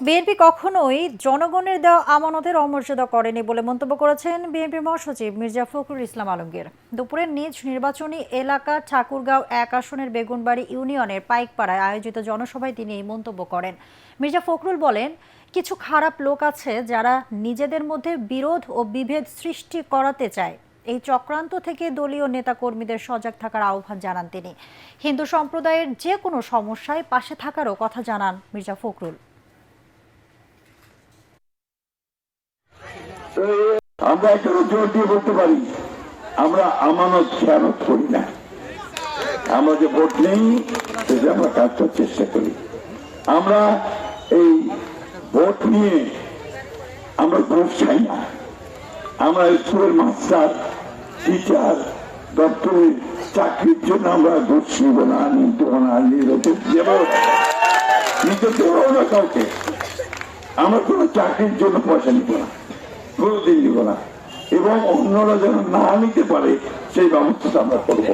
BNP কখনোই জনগণের দেওয়া আমানতের অমর্যাদা করেনি বলে মন্তব্য করেছেন বিএনপি মহাসচিব মির্জা ফখরুল ইসলাম আলমগীর। দুপুরে নিজ নির্বাচনী এলাকা ঠাকুরগাঁও ১ আসনের বেগুনবাড়ি ইউনিয়নের পাইকপাড়ায় আয়োজিত জনসভায় তিনি এই মন্তব্য করেন। মির্জা ফখরুল বলেন, কিছু খারাপ লোক আছে যারা নিজেদের মধ্যে বিরোধ ও বিভেদ সৃষ্টি করাতে চায়। এই চক্রান্ত থেকে দলীয় নেতাকর্মীদের সজাগ থাকার আহ্বান জানান তিনি। হিন্দু সম্প্রদায়ের যে কোনো সমস্যায় পাশে থাকারও কথা জানান মির্জা ফখরুল। আমরা এখনো জোর দিয়ে বলতে পারি, আমরা আমানত খেয়ানত করি না। আমরা যে ভোট নেই আমরা কাজ করার চেষ্টা করি। আমরা এই ভোট নিয়ে আমরা ঘুষ চাই না। আমরা স্কুলের মাস্টার, টিচার, দপ্তরের চাকরির জন্য আমরা ঘুষ নিব না, নিতে না, নিজে দেবো না কাউকে। আমরা কোনো চাকরির জন্য পয়সা নিব না, কোনোদিন নিব না, এবং অন্যরা যেন না নিতে পারে সেই ব্যবস্থা আমরা করবো।